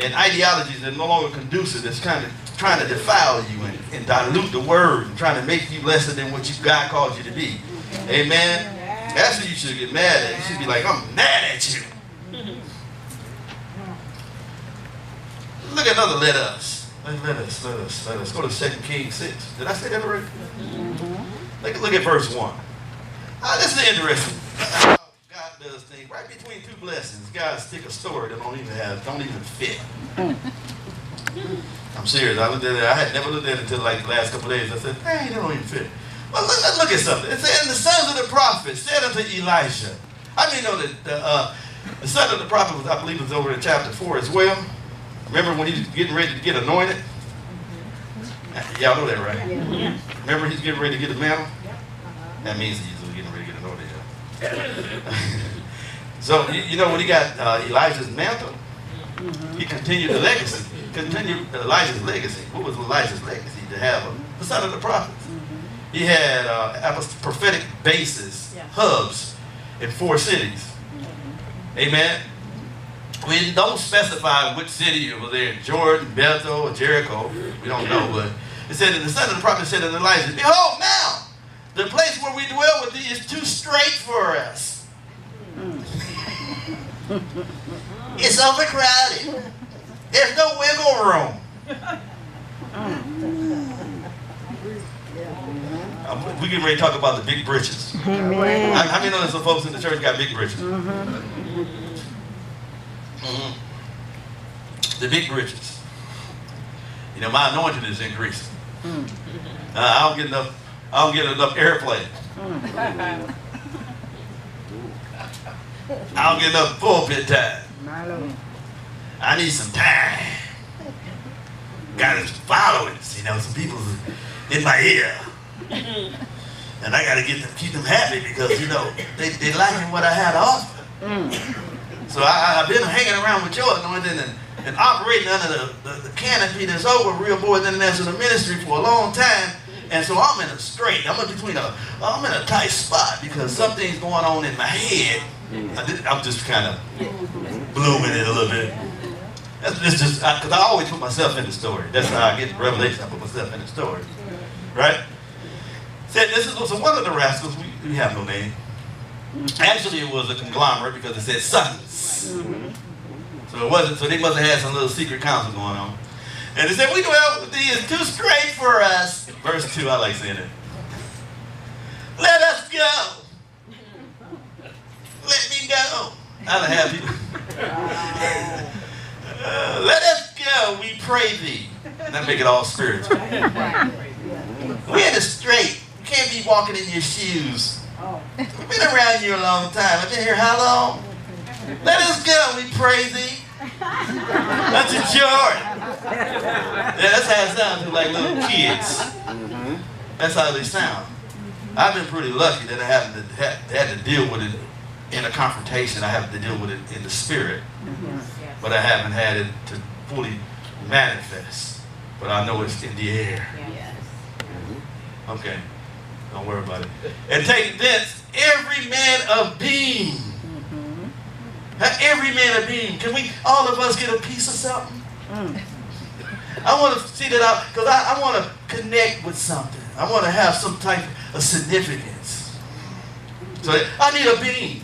and ideologies that are no longer conducive, that's kind of trying to defile you and dilute the word and trying to make you lesser than what God called you to be. Amen. That's what you should get mad at. You should be like, I'm mad at you. Look at another let us. Let us. Go to 2 Kings 6. Did I say that right? Look at verse 1. This is interesting. God does things right between two blessings. God stick a story that don't even fit. I'm serious. I looked at it. I had never looked at it until like the last couple of days. I said, hey, that don't even fit. Well, let's look at something. It said, and the sons of the prophet said unto Elisha. I mean, know that the son of the prophet was, I believe, was over in chapter 4 as well. Remember when he was getting ready to get anointed? Y'all know that, right? Yeah. Remember he's getting ready to get a mantle? That means he's getting ready to get anointed. So, you know, when he got Elijah's mantle, he continued the legacy. Continued Elijah's legacy. What was Elijah's legacy? To have the son of the prophets. He had prophetic bases, hubs in 4 cities. Amen. We don't specify which city it was there, Jordan, Bethel, or Jericho. We don't know, but it said that the son of the prophet said to Elijah, behold now, the place where we dwell with thee is too straight for us. It's overcrowded. There's no wiggle room. We getting ready to talk about the big britches. Amen. How many know that some folks in the church got big britches? The big britches. You know, my anointing is increasing. I don't get enough airplay. I don't get enough pulpit time. I need some time. Got some followers, you know, some people in my ear. And I got to keep them happy because, you know, they liking what I had to offer. So I've been hanging around with your anointing and operating under the canopy that's over Real Boys International Ministry for a long time. And so I'm in a strait. I'm in a tight spot because something's going on in my head. I'm just kind of blooming it a little bit. It's just because I always put myself in the story. That's how I get the revelation. I put myself in the story, right? Said this is so one of the rascals. We have no name. Actually, it was a conglomerate because it said sons. So it wasn't. So they must have had some little secret council going on. And they said, "We dwell with thee is too straight for us." Verse 2, I like saying it. Let us go. Let me go. I don't have people. Let us go, we pray thee. And that make it all spiritual. We're in the straight. You can't be walking in your shoes. We've been around you a long time. I've been here how long? Let us go, we pray thee. Unto Jordan. Yeah, that's how it sounds to like little kids. That's how they sound. I've been pretty lucky that I haven't had to deal with it in a confrontation. I have to deal with it in the spirit. But I haven't had it to fully manifest. But I know it's in the air. Okay. Don't worry about it. And take thence every man of being. Every man of being. Can we, all of us, get a piece of something? I want to see that out, because I want to connect with something. I want to have some type of significance. So I need a being.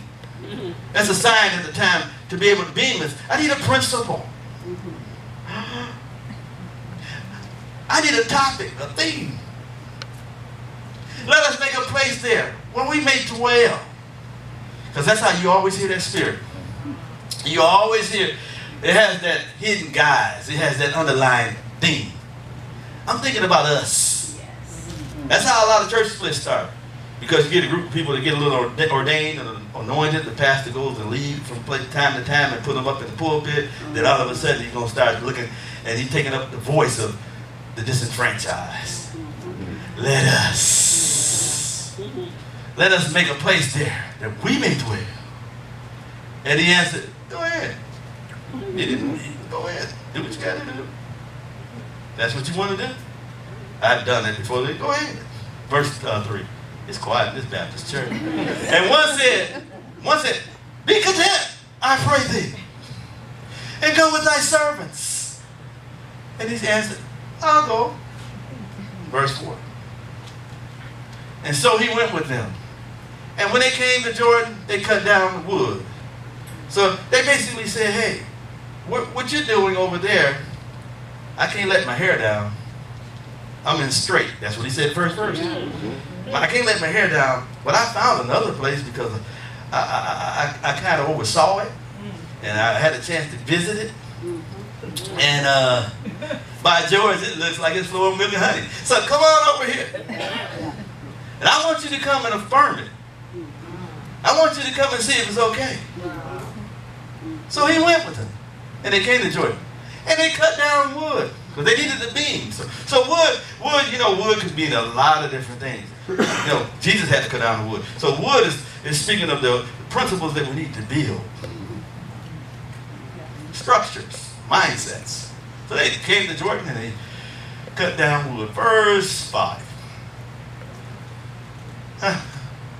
That's a sign at the time to be able to beam this. I need a principle. I need a topic, a theme. Let us make a place there where we may dwell. Because that's how you always hear that spirit. You always hear, it has that hidden guise. It has that underlying theme. I'm thinking about us. That's how a lot of church splits start. Because you get a group of people that get a little ordained and anointed. The pastor goes and leaves from time to time and put them up in the pulpit. Then all of a sudden he's going to start looking and he's taking up the voice of the disenfranchised. Let us make a place there that we may dwell. And he answered, go ahead. Go ahead. Do what you got to do. That's what you want to do? I've done it before. Go ahead. Verse 3. It's quiet in this Baptist church. And one said, be content, I pray thee. And go with thy servants. And he answered, I'll go. Verse 4. And so he went with them. And when they came to Jordan, they cut down the wood. So they basically said, hey, what you're doing over there, I can't let my hair down. I'm in straight. That's what he said first verse. I can't let my hair down. But I found another place because I kind of oversaw it. And I had a chance to visit it. And by George, it looks like it's flowing milk and honey. So come on over here. And I want you to come and affirm it. I want you to come and see if it's okay. So he went with them. And they came to Jordan. And they cut down wood. Because they needed the beam. So wood, you know, wood could mean a lot of different things. You know, Jesus had to cut down the wood. So wood is speaking of the principles that we need to build. Structures, mindsets. So they came to Jordan and they cut down wood. Verse 5.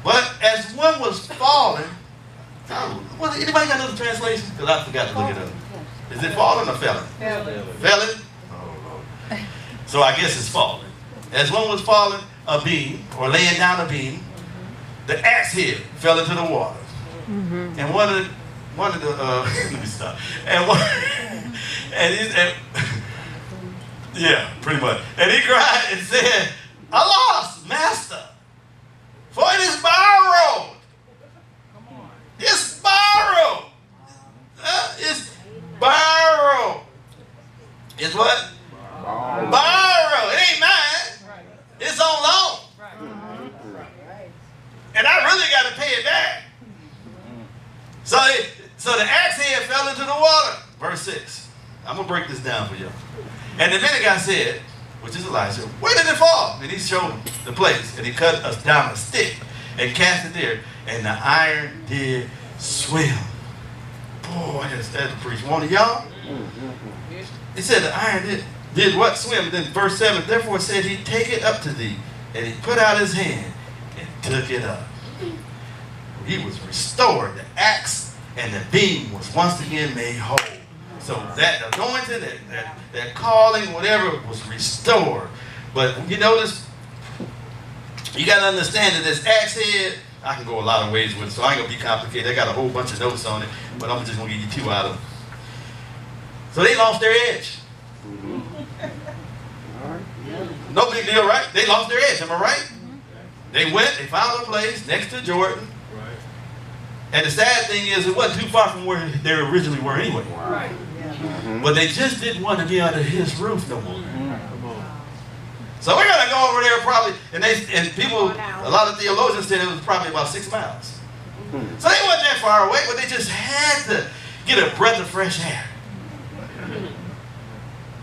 But as one was falling, anybody got another translation? Because I forgot to look it up. Is it falling or felling? Felling? Oh, Lord. So I guess it's falling. As one was falling a beam, or laying down a beam, the axe head fell into the water. And one of the let me stop. Yeah, pretty much. And he cried and said, Alas, master, for it is borrowed. It's borrowed. It's borrowed. It's what? Borrowed. It ain't mine. It's on loan. And I really got to pay it back. So the axe head fell into the water. Verse 6. I'm going to break this down for you. And the minute God said, which is Elijah, where did it fall? And he showed him the place. And he cut us down a stick and cast it there. And the iron did swim. Boy, I just had to preach. One of y'all? He said the iron did what? Swim. Then verse 7, therefore said he, take it up to thee. And he put out his hand and took it up. He was restored. The axe and the beam was once again made whole. So that anointing, that calling, whatever, was restored. But you notice, you got to understand that this axe head, I can go a lot of ways with it, so I ain't going to be complicated. I got a whole bunch of notes on it, but I'm just going to give you 2 out of them. So they lost their edge. No big deal, right? They lost their edge, am I right? They went, they found a place next to Jordan. And the sad thing is, it wasn't too far from where they originally were anyway. Right. But they just didn't want to be under his roof no more. So we're going to go over there probably, and people, a lot of theologians said it was probably about 6 miles. So they weren't that far away, but they just had to get a breath of fresh air.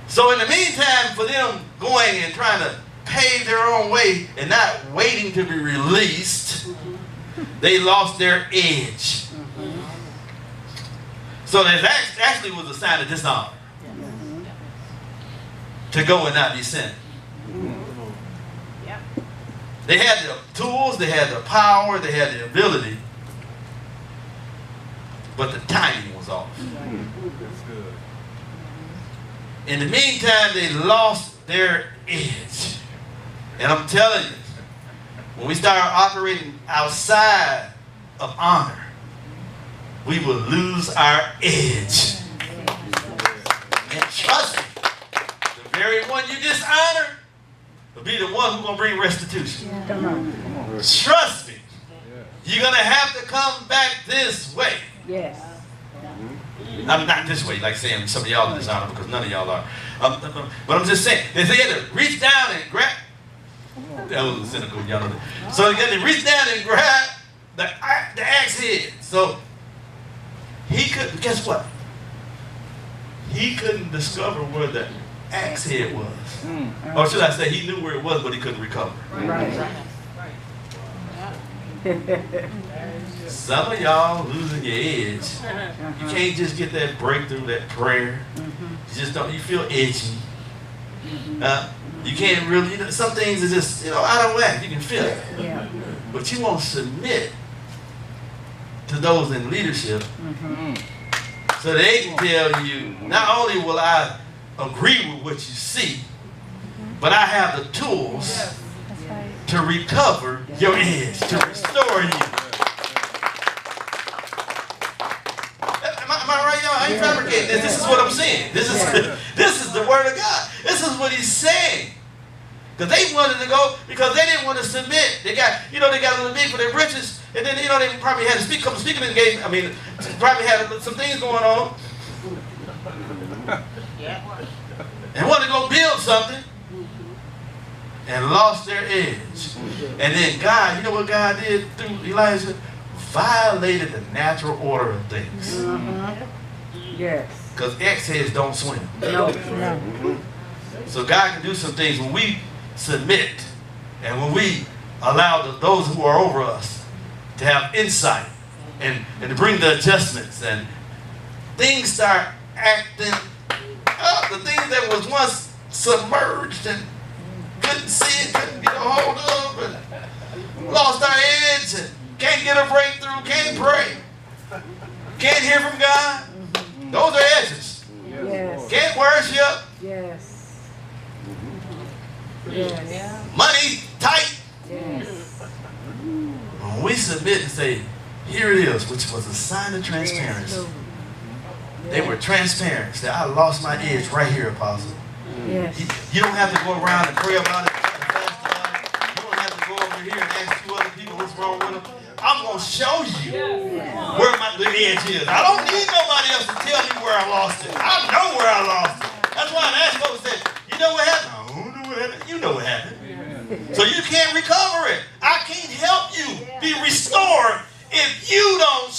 So in the meantime, for them going and trying to pave their own way and not waiting to be released, they lost their edge. So that actually was a sign of dishonor. To go and not be sent. They had the tools, they had the power, they had the ability, but the timing was off. In the meantime, they lost their edge. And I'm telling you, when we start operating outside of honor, we will lose our edge. And trust me, the very one you dishonor will be the one who's going to bring restitution. Trust me, you're going to have to come back this way. Yes. I'm not this way, like saying some of y'all are dishonor, because none of y'all are. But I'm just saying, they had to reach down and grab. That was cynical, y'all know that. So they reached down and grabbed the axe head. So he couldn't, guess what? He couldn't discover where the axe head was. Or should I say, he knew where it was, but he couldn't recover. Right. Some of y'all losing your edge. You can't just get that breakthrough, that prayer. You just don't, you feel itchy. You can't really, some things are just, out of whack. You can feel it. Yeah. But you won't submit to those in leadership So they can tell you, not only will I agree with what you see, but I have the tools to recover your edge, to restore you. Am I right, y'all? I ain't fabricating this. This is what I'm saying. This is the word of God. This is what he's saying. Because they wanted to go because they didn't want to submit. They got a little big for their britches, and then they probably had a couple speaking engagement. I mean, probably had some things going on. And wanted to go build something, and lost their edge. And then God, you know what God did through Elijah? Violated the natural order of things. Yes. Because ex-heads don't swim. No. So God can do some things when we submit and when we allow those who are over us to have insight and to bring the adjustments, and things start acting up. The things that was once submerged and couldn't see it, couldn't get a hold of, and lost our edge, and can't get a breakthrough, can't pray, can't hear from God. Those are edges. Yes. Can't worship. Yes. Yes. Money tight. Yes. When we submit and say, here it is, which was a sign of transparency. Yes. They were transparent. Said, I lost my edge right here, Apostle. Yes. You don't have to go around and pray about it. You don't have to go over here and ask 2 other people what's wrong with them. I'm going to show you where the edge is. I don't need nobody else to tell me where I lost it. I know where I lost it. That's why I asked folks, said, you know what happened? I don't know what happened. You know what happened. So you can't recover it. I can't help you be restored if you don't